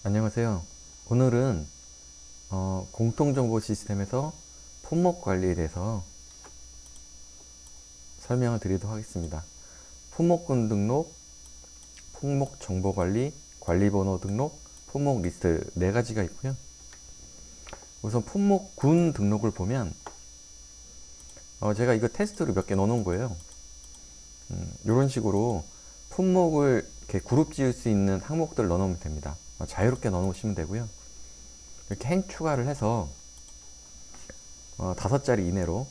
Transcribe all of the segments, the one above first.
안녕하세요. 오늘은 공통정보 시스템에서 품목 관리에 대해서 설명을 드리도록 하겠습니다. 품목군 등록, 품목 정보 관리, 관리번호 등록, 품목 리스트 네 가지가 있고요. 우선 품목군 등록을 보면 제가 이거 테스트로 몇 개 넣어놓은 거예요. 이런 식으로 품목을 이렇게 그룹 지을 수 있는 항목들 넣어놓으면 됩니다. 자유롭게 넣어놓으시면 되고요. 이렇게 행 추가를 해서 5자리 이내로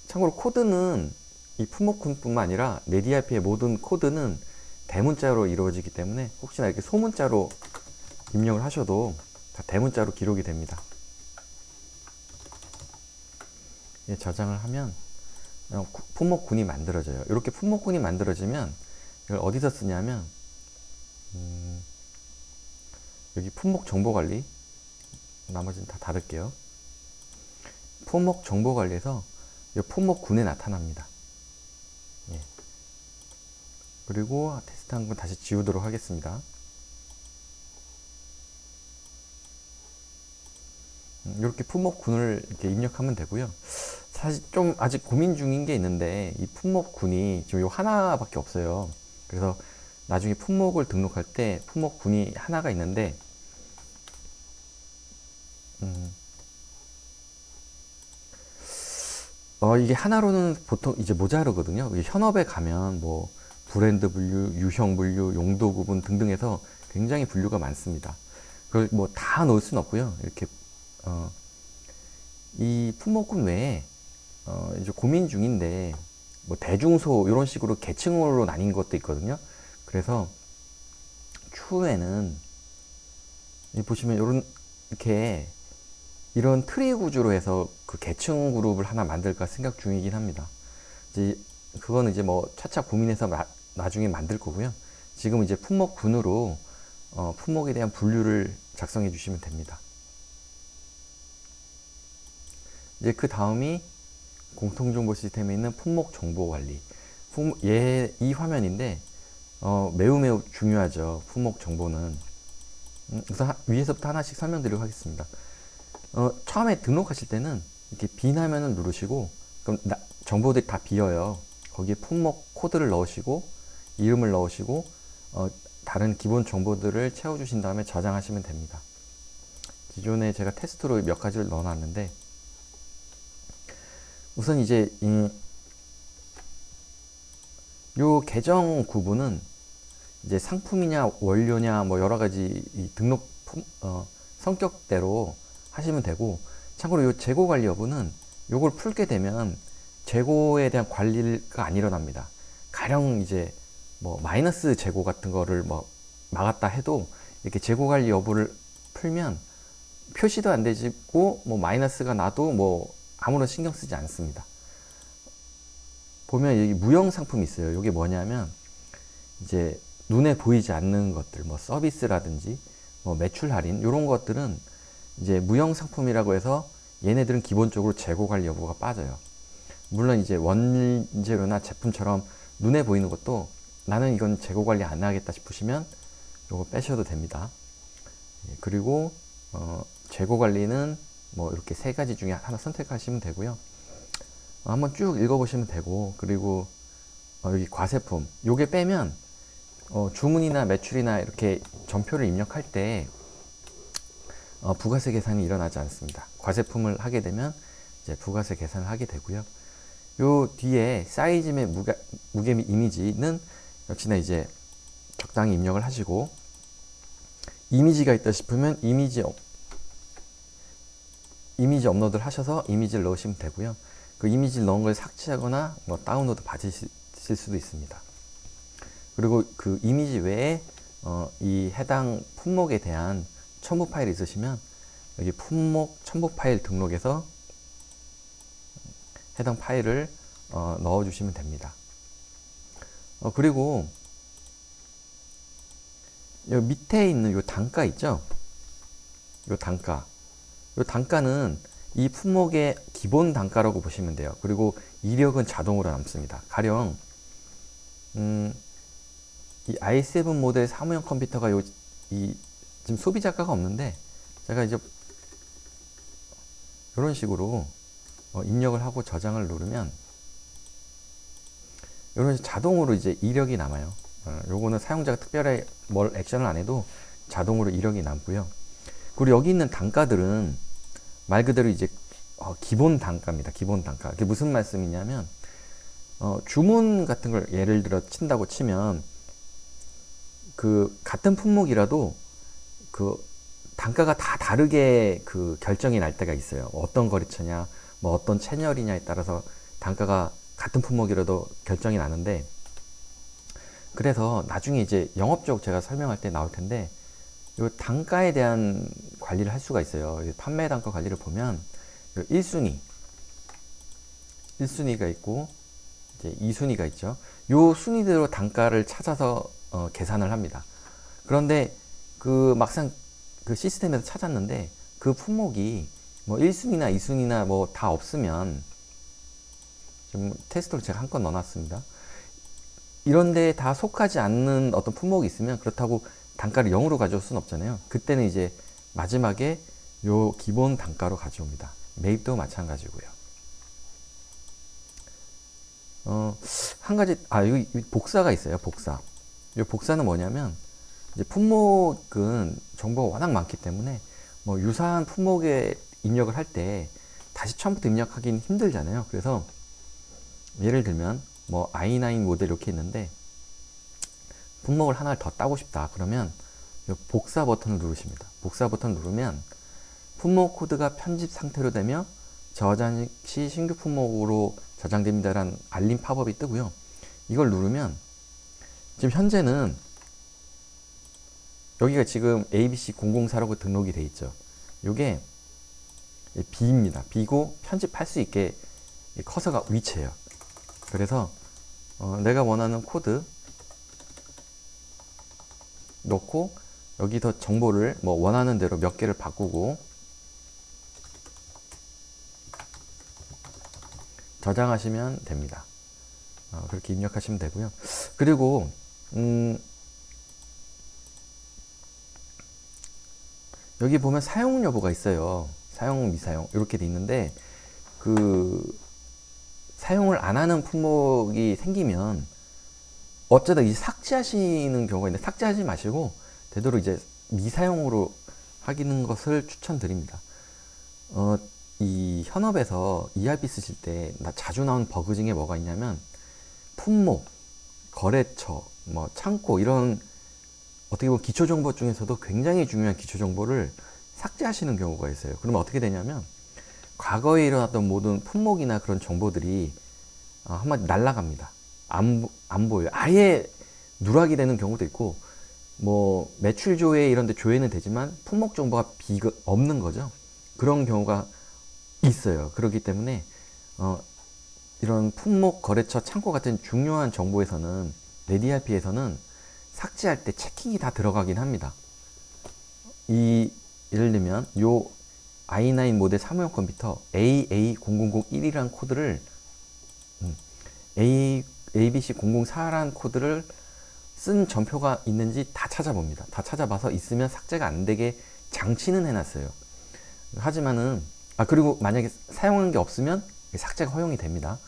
참고로 코드는 이 품목군뿐만 아니라 네디아이피의 모든 코드는 대문자로 이루어지기 때문에 혹시나 이렇게 소문자로 입력을 하셔도 다 대문자로 기록이 됩니다. 예, 저장을 하면 품목군이 만들어져요. 이렇게 품목군이 만들어지면 이걸 어디서 쓰냐면 여기 품목 정보 관리, 나머지는 다 닫을게요. 품목 정보 관리에서 이 품목군에 나타납니다. 예. 그리고 테스트한 건 다시 지우도록 하겠습니다. 이렇게 품목군을 이렇게 입력하면 되고요. 사실 좀 아직 고민 중인 게 있는데 이 품목군이 지금 요 하나밖에 없어요. 그래서 나중에 품목을 등록할 때 품목군이 하나가 있는데 이게 하나로는 보통 이제 모자르거든요. 현업에 가면 뭐 브랜드 분류, 유형 분류, 용도 구분 등등해서 굉장히 분류가 많습니다. 그걸 뭐 다 넣을 수는 없고요. 이렇게 이 품목군 외에 이제 고민 중인데 뭐 대중소 이런 식으로 계층으로 나뉜 것도 있거든요. 그래서 추후에는 보시면 이렇게 이런 트리 구조로 해서 그 계층 그룹을 하나 만들까 생각 중이긴 합니다. 이제 그거는 이제 뭐 차차 고민해서 나중에 만들 거고요. 지금 이제 품목군으로 품목에 대한 분류를 작성해 주시면 됩니다. 이제 그 다음이 공통정보 시스템에 있는 품목 정보 관리. 이 화면인데 매우 중요하죠. 품목 정보는. 그래서 위에서부터 하나씩 설명드리도록 하겠습니다. 처음에 등록하실 때는 이렇게 빈 화면을 누르시고 그럼 정보들이 다 비어요. 거기에 품목 코드를 넣으시고 이름을 넣으시고 다른 기본 정보들을 채워주신 다음에 저장하시면 됩니다. 기존에 제가 테스트로 몇 가지를 넣어놨는데 우선 이제 요 계정 구분은 이제 상품이냐 원료냐 뭐 여러 가지 등록 성격대로 하시면 되고, 참고로 요 재고 관리 여부는 요걸 풀게 되면 재고에 대한 관리가 안 일어납니다. 가령 이제 뭐 마이너스 재고 같은 거를 뭐 막았다 해도 이렇게 재고 관리 여부를 풀면 표시도 안 되고 뭐 마이너스가 나도 뭐 아무런 신경 쓰지 않습니다. 보면 여기 무형 상품이 있어요. 이게 뭐냐면 이제 눈에 보이지 않는 것들, 뭐 서비스라든지 뭐 매출 할인 이런 것들은 이제 무형 상품이라고 해서 얘네들은 기본적으로 재고 관리 여부가 빠져요. 물론 이제 원재료나 제품처럼 눈에 보이는 것도 나는 이건 재고 관리 안 하겠다 싶으시면 이거 빼셔도 됩니다. 그리고 재고 관리는 뭐 이렇게 세 가지 중에 하나 선택하시면 되고요. 한번 쭉 읽어보시면 되고, 그리고 여기 과세품 요게 빼면 주문이나 매출이나 이렇게 전표를 입력할 때 부가세 계산이 일어나지 않습니다. 과세품을 하게 되면 이제 부가세 계산을 하게 되고요. 요 뒤에 사이즈 및 무게 및 이미지는 역시나 이제 적당히 입력을 하시고, 이미지가 있다 싶으면 이미지 업로드를 하셔서 이미지를 넣으시면 되고요. 그 이미지를 넣은 걸 삭제하거나 뭐 다운로드 받으실 수도 있습니다. 그리고 그 이미지 외에 이 해당 품목에 대한 첨부 파일이 있으시면 여기 품목 첨부 파일 등록해서 해당 파일을 넣어 주시면 됩니다. 그리고 여기 밑에 있는 요 단가 있죠? 요 단가는 이 품목의 기본 단가라고 보시면 돼요. 그리고 이력은 자동으로 남습니다. 가령 이 i7 모델 사무용 컴퓨터가 지금 소비자가가 없는데 제가 이제 이런 식으로 입력을 하고 저장을 누르면 이런 식으로 자동으로 이제 이력이 남아요. 요거는 사용자가 특별히 뭘 액션을 안 해도 자동으로 이력이 남고요. 그리고 여기 있는 단가들은 말 그대로 이제 기본 단가입니다. 기본 단가. 그게 무슨 말씀이냐면 주문 같은 걸 예를 들어 친다고 치면 그 같은 품목이라도 그 단가가 다 다르게 그 결정이 날 때가 있어요. 어떤 거래처냐, 뭐 어떤 채널이냐에 따라서 단가가 같은 품목이라도 결정이 나는데, 그래서 나중에 이제 영업적 제가 설명할 때 나올 텐데 이 단가에 대한 관리를 할 수가 있어요. 판매 단가 관리를 보면 1순위가 있고 이제 2순위가 있죠. 요 순위대로 단가를 찾아서 계산을 합니다. 그런데 그 막상 그 시스템에서 찾았는데 그 품목이 뭐 1순위나 2순위나 뭐 다 없으면, 좀 테스트로 제가 한 건 넣어놨습니다. 이런데 다 속하지 않는 어떤 품목이 있으면 그렇다고 단가를 0으로 가져올 수는 없잖아요. 그때는 이제 마지막에 요 기본 단가로 가져옵니다. 매입도 마찬가지고요. 한 가지, 여기 복사가 있어요. 복사. 이 복사는 뭐냐면, 이제 품목은 정보가 워낙 많기 때문에 뭐 유사한 품목에 입력을 할 때 다시 처음부터 입력하기는 힘들잖아요. 그래서 예를 들면 뭐 i9 모델 이렇게 있는데 품목을 하나를 더 따고 싶다 그러면 이 복사 버튼을 누르십니다. 복사 버튼을 누르면 품목 코드가 편집 상태로 되며 저장 시 신규 품목으로 저장됩니다라는 알림 팝업이 뜨고요. 이걸 누르면 지금 현재는 여기가 지금 ABC004라고 등록이 돼 있죠. 이게 B입니다. B고 편집할 수 있게 커서가 위치해요. 그래서 내가 원하는 코드 넣고 여기서 정보를 뭐 원하는 대로 몇 개를 바꾸고 저장하시면 됩니다. 그렇게 입력하시면 되고요. 그리고 여기 보면 사용 여부가 있어요. 사용, 미사용 이렇게 돼 있는데 그 사용을 안 하는 품목이 생기면 어쩌다 이제 삭제하시는 경우가 있는데, 삭제하지 마시고 되도록 이제 미사용으로 하기는 것을 추천드립니다. 이 현업에서 ERP 쓰실 때 자주 나오는 버그 중에 뭐가 있냐면 품목, 거래처, 뭐 창고 이런 어떻게 보면 기초 정보 중에서도 굉장히 중요한 기초 정보를 삭제하시는 경우가 있어요. 그러면 어떻게 되냐면 과거에 일어났던 모든 품목이나 그런 정보들이 한마디 날아갑니다. 안 보여요. 아예 누락이 되는 경우도 있고, 뭐 매출 조회 이런 데 조회는 되지만 품목 정보가 없는 거죠. 그런 경우가 있어요. 그렇기 때문에 이런 품목, 거래처, 창고 같은 중요한 정보에서는 레디RP에서는 삭제할 때 체킹이 다 들어가긴 합니다. 예를 들면 요 i9 모델 사무용 컴퓨터 AA0001이라는 코드를 ABC004라는 코드를 쓴 전표가 있는지 다 찾아봅니다. 다 찾아봐서 있으면 삭제가 안 되게 장치는 해놨어요. 하지만은 그리고 만약에 사용한 게 없으면 삭제가 허용이 됩니다.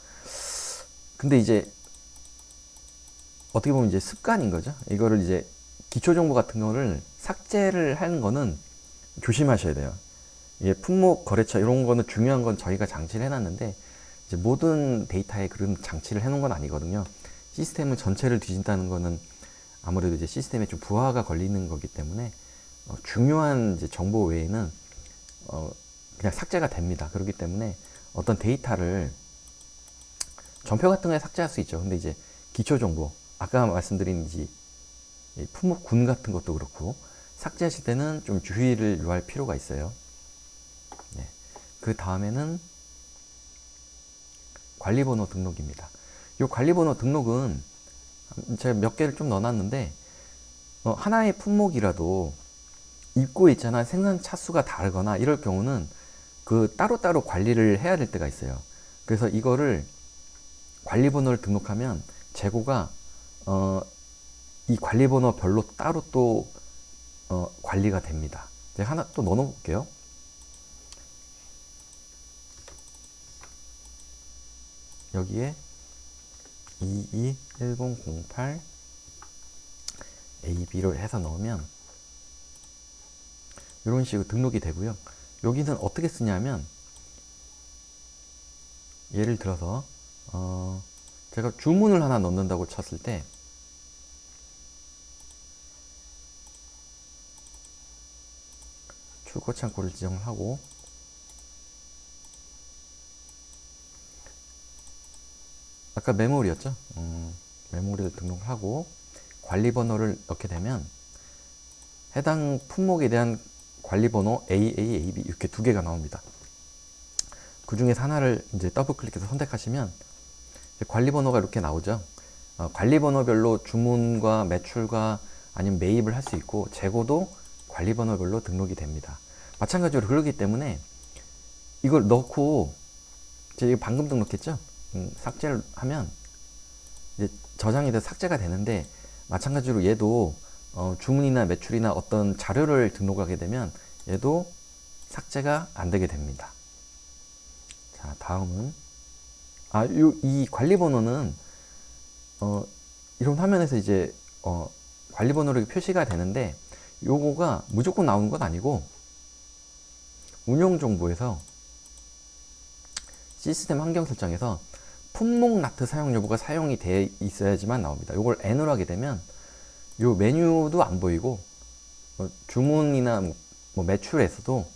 근데 이제 어떻게 보면 이제 습관인 거죠. 이거를 이제 기초 정보 같은 거를 삭제를 하는 거는 조심하셔야 돼요. 이게 품목, 거래처 이런 거는 중요한 건 저희가 장치를 해놨는데 이제 모든 데이터에 그런 장치를 해놓은 건 아니거든요. 시스템을 전체를 뒤진다는 거는 아무래도 이제 시스템에 좀 부하가 걸리는 거기 때문에 중요한 이제 정보 외에는 그냥 삭제가 됩니다. 그렇기 때문에 어떤 데이터를 전표 같은 거에 삭제할 수 있죠. 근데 이제 기초 정보, 아까 말씀드린 이제 품목군 같은 것도 그렇고 삭제하실 때는 좀 주의를 요할 필요가 있어요. 네. 그 다음에는 관리번호 등록입니다. 이 관리번호 등록은 제가 몇 개를 좀 넣어놨는데 하나의 품목이라도 입고에 있잖아 생산 차수가 다르거나 이럴 경우는 그 따로따로 관리를 해야 될 때가 있어요. 그래서 이거를 관리번호를 등록하면 재고가 이 관리 번호별로 따로 또 관리가 됩니다. 제가 하나 또 넣어 볼게요. 여기에 221008 AB로 해서 넣으면 이런 식으로 등록이 되고요. 여기는 어떻게 쓰냐면 예를 들어서 제가 주문을 하나 넣는다고 쳤을 때 출고 창고를 지정을 하고 아까 메모리였죠? 메모리를 등록을 하고 관리 번호를 넣게 되면 해당 품목에 대한 관리 번호 AA, AB 이렇게 두 개가 나옵니다. 그 중에서 하나를 이제 더블 클릭해서 선택하시면 관리 번호가 이렇게 나오죠. 관리 번호별로 주문과 매출과 아니면 매입을 할 수 있고 재고도 관리 번호별로 등록이 됩니다. 마찬가지로 그러기 때문에 이걸 넣고 제가 방금 등록했죠. 삭제를 하면 이제 저장이 돼서 삭제가 되는데 마찬가지로 얘도 주문이나 매출이나 어떤 자료를 등록하게 되면 얘도 삭제가 안 되게 됩니다. 자, 다음은 이 관리 번호는 이런 화면에서 이제 관리 번호로 표시가 되는데 요거가 무조건 나오는 건 아니고 운영 정보에서 시스템 환경 설정에서 품목 라트 사용 여부가 사용이 돼 있어야지만 나옵니다. 요걸 N으로 하게 되면 요 메뉴도 안 보이고 주문이나 뭐 매출에서도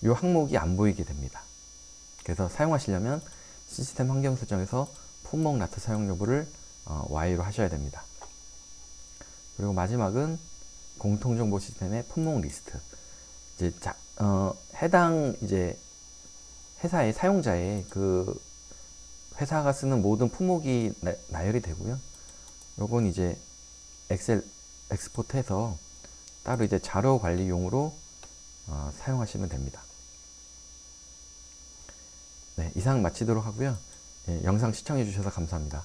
요 항목이 안 보이게 됩니다. 그래서 사용하시려면 시스템 환경 설정에서 품목 라트 사용 여부를 Y로 하셔야 됩니다. 그리고 마지막은 공통정보 시스템의 품목 리스트. 이제 해당 이제 회사의 사용자의 그 회사가 쓰는 모든 품목이 나열이 되고요. 요건 이제 엑셀 엑스포트해서 따로 이제 자료 관리용으로 사용하시면 됩니다. 네, 이상 마치도록 하고요. 네, 영상 시청해 주셔서 감사합니다.